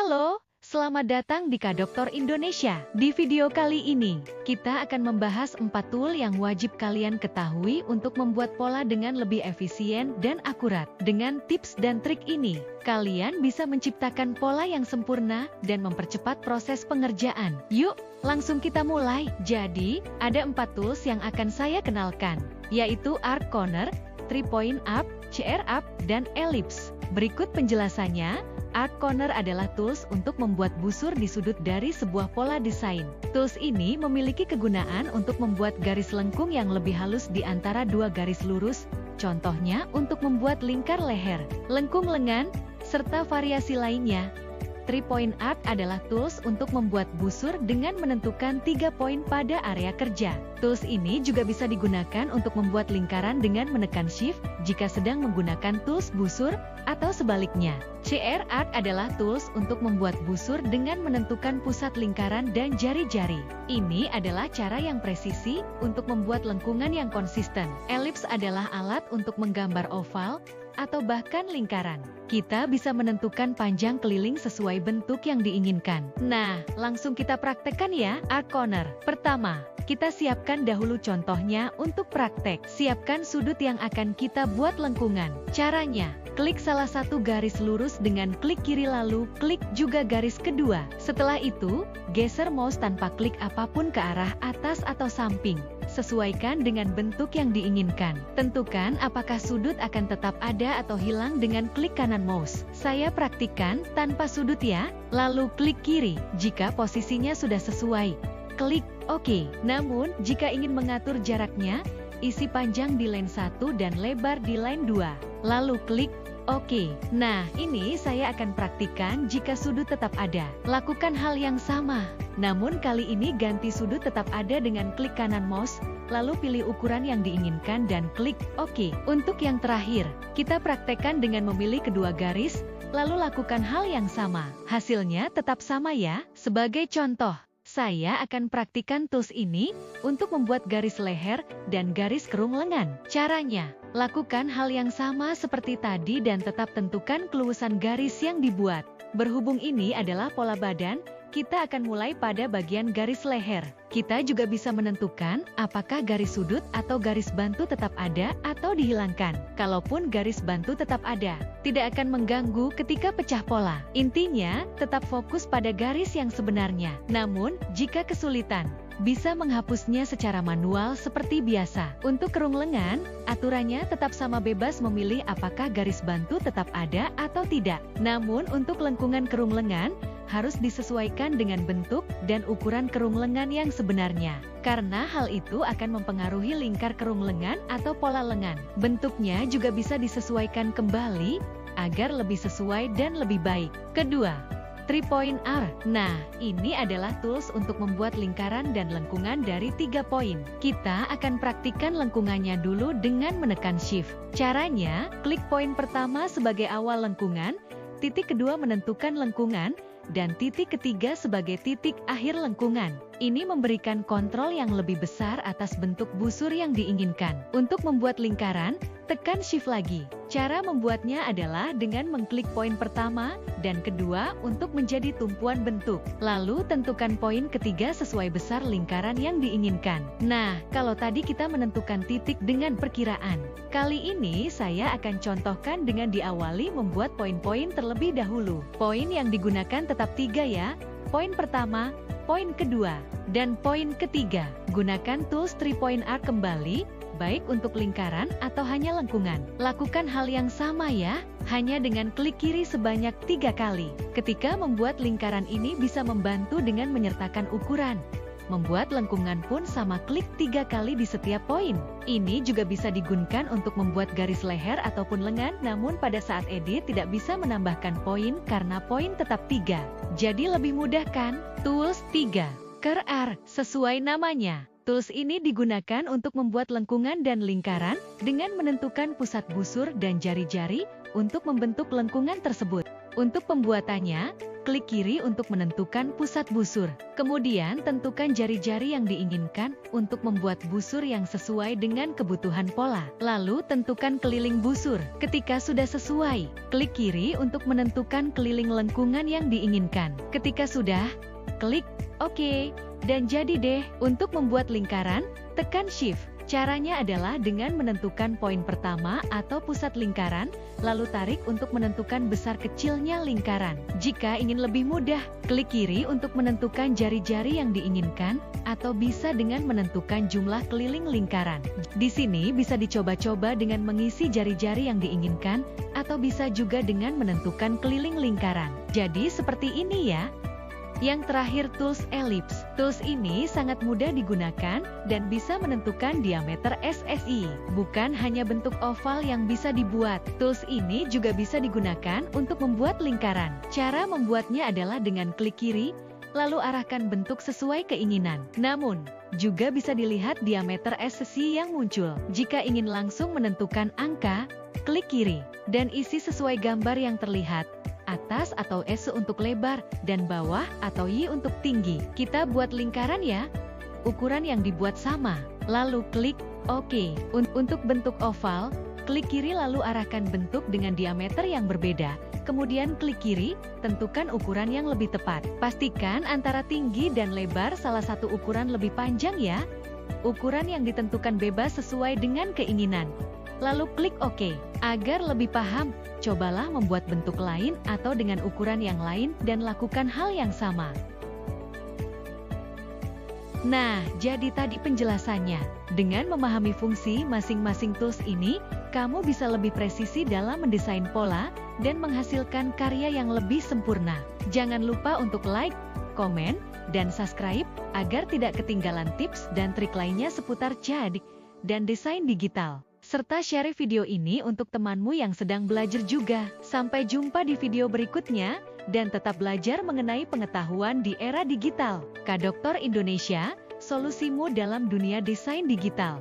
Halo, selamat datang di Dokter Indonesia. Di video kali ini, kita akan membahas 4 tool yang wajib kalian ketahui untuk membuat pola dengan lebih efisien dan akurat. Dengan tips dan trik ini, kalian bisa menciptakan pola yang sempurna dan mempercepat proses pengerjaan. Yuk, langsung kita mulai. Jadi, ada 4 tools yang akan saya kenalkan, yaitu Arc Corner, 3-point up, CR up, dan ellipse. Berikut penjelasannya. Arc Corner adalah tools untuk membuat busur di sudut dari sebuah pola desain. Tools ini memiliki kegunaan untuk membuat garis lengkung yang lebih halus di antara dua garis lurus, contohnya untuk membuat lingkar leher, lengkung lengan, serta variasi lainnya. 3-point arc adalah tools untuk membuat busur dengan menentukan 3 poin pada area kerja. Tools ini juga bisa digunakan untuk membuat lingkaran dengan menekan shift jika sedang menggunakan tools busur, atau sebaliknya. CR arc adalah tools untuk membuat busur dengan menentukan pusat lingkaran dan jari-jari. Ini adalah cara yang presisi untuk membuat lengkungan yang konsisten. Ellipse adalah alat untuk menggambar oval atau bahkan lingkaran. Kita bisa menentukan panjang keliling sesuai bentuk yang diinginkan. Nah, langsung kita praktekkan ya. Arc Corner. Pertama, kita siapkan dahulu contohnya untuk praktek. Siapkan sudut yang akan kita buat lengkungan. Caranya, klik salah satu garis lurus dengan klik kiri lalu klik juga garis kedua. Setelah itu, geser mouse tanpa klik apapun ke arah atas atau samping. Sesuaikan dengan bentuk yang diinginkan. Tentukan apakah sudut akan tetap ada atau hilang dengan klik kanan mouse. Saya praktikkan tanpa sudut ya. Lalu klik kiri jika posisinya sudah sesuai. Klik OK. Namun, jika ingin mengatur jaraknya, isi panjang di line 1 dan lebar di line 2. Lalu klik OK. Nah, ini saya akan praktikkan jika sudut tetap ada. Lakukan hal yang sama. Namun kali ini ganti sudut tetap ada dengan klik kanan mouse, lalu pilih ukuran yang diinginkan dan klik OK. Untuk yang terakhir, kita praktekkan dengan memilih kedua garis, lalu lakukan hal yang sama. Hasilnya tetap sama ya. Sebagai contoh, saya akan praktikkan tools ini untuk membuat garis leher dan garis kerung lengan. Caranya, lakukan hal yang sama seperti tadi dan tetap tentukan keluasan garis yang dibuat. Berhubung ini adalah pola badan, kita akan mulai pada bagian garis leher. Kita juga bisa menentukan apakah garis sudut atau garis bantu tetap ada atau dihilangkan. Kalaupun garis bantu tetap ada, tidak akan mengganggu ketika pecah pola. Intinya, tetap fokus pada garis yang sebenarnya. Namun, jika kesulitan, bisa menghapusnya secara manual seperti biasa. Untuk kerung lengan, aturannya tetap sama, bebas memilih apakah garis bantu tetap ada atau tidak. Namun untuk lengkungan kerung lengan, harus disesuaikan dengan bentuk dan ukuran kerung lengan yang sebenarnya. Karena hal itu akan mempengaruhi lingkar kerung lengan atau pola lengan. Bentuknya juga bisa disesuaikan kembali agar lebih sesuai dan lebih baik. Kedua, 3-point arc. Nah, ini adalah tools untuk membuat lingkaran dan lengkungan dari 3 poin. Kita akan praktikkan lengkungannya dulu dengan menekan shift. Caranya, klik poin pertama sebagai awal lengkungan, titik kedua menentukan lengkungan, dan titik ketiga sebagai titik akhir lengkungan. Ini memberikan kontrol yang lebih besar atas bentuk busur yang diinginkan. Untuk membuat lingkaran, tekan shift lagi. Cara membuatnya adalah dengan mengklik poin pertama dan kedua untuk menjadi tumpuan bentuk. Lalu tentukan poin ketiga sesuai besar lingkaran yang diinginkan. Nah, kalau tadi kita menentukan titik dengan perkiraan. Kali ini saya akan contohkan dengan diawali membuat poin-poin terlebih dahulu. Poin yang digunakan tetap 3 ya. Poin pertama, poin kedua, dan poin ketiga. Gunakan tools 3-point arc kembali, baik untuk lingkaran atau hanya lengkungan. Lakukan hal yang sama ya, hanya dengan klik kiri sebanyak 3 kali. Ketika membuat lingkaran ini bisa membantu dengan menyertakan ukuran. Membuat lengkungan pun sama, klik 3 kali di setiap poin. Ini juga bisa digunakan untuk membuat garis leher ataupun lengan, namun pada saat edit tidak bisa menambahkan poin karena poin tetap 3. Jadi lebih mudah kan? Tools 3. Curve arc, sesuai namanya. Tools ini digunakan untuk membuat lengkungan dan lingkaran dengan menentukan pusat busur dan jari-jari untuk membentuk lengkungan tersebut. Untuk pembuatannya, klik kiri untuk menentukan pusat busur. Kemudian tentukan jari-jari yang diinginkan untuk membuat busur yang sesuai dengan kebutuhan pola. Lalu tentukan keliling busur. Ketika sudah sesuai, klik kiri untuk menentukan keliling lengkungan yang diinginkan. Ketika sudah, klik OK. Dan jadi deh, untuk membuat lingkaran, tekan Shift. Caranya adalah dengan menentukan poin pertama atau pusat lingkaran, lalu tarik untuk menentukan besar kecilnya lingkaran. Jika ingin lebih mudah, klik kiri untuk menentukan jari-jari yang diinginkan, atau bisa dengan menentukan jumlah keliling lingkaran. Di sini bisa dicoba-coba dengan mengisi jari-jari yang diinginkan, atau bisa juga dengan menentukan keliling lingkaran. Jadi seperti ini ya. Yang terakhir, tools ellipse. Tools ini sangat mudah digunakan dan bisa menentukan diameter SSI. Bukan hanya bentuk oval yang bisa dibuat, tools ini juga bisa digunakan untuk membuat lingkaran. Cara membuatnya adalah dengan klik kiri, lalu arahkan bentuk sesuai keinginan. Namun, juga bisa dilihat diameter SSI yang muncul. Jika ingin langsung menentukan angka, klik kiri, dan isi sesuai gambar yang terlihat. Atas atau S untuk lebar, dan bawah atau Y untuk tinggi. Kita buat lingkaran ya. Ukuran yang dibuat sama. Lalu klik OK. Untuk bentuk oval, klik kiri lalu arahkan bentuk dengan diameter yang berbeda. Kemudian klik kiri, tentukan ukuran yang lebih tepat. Pastikan antara tinggi dan lebar salah satu ukuran lebih panjang ya. Ukuran yang ditentukan bebas sesuai dengan keinginan. Lalu klik OK. Agar lebih paham, cobalah membuat bentuk lain atau dengan ukuran yang lain dan lakukan hal yang sama. Nah, jadi tadi penjelasannya. Dengan memahami fungsi masing-masing tools ini, kamu bisa lebih presisi dalam mendesain pola dan menghasilkan karya yang lebih sempurna. Jangan lupa untuk like, komen, dan subscribe agar tidak ketinggalan tips dan trik lainnya seputar CAD dan desain digital. Serta share video ini untuk temanmu yang sedang belajar juga. Sampai jumpa di video berikutnya, dan tetap belajar mengenai pengetahuan di era digital. Kak Doktor Indonesia, solusimu dalam dunia desain digital.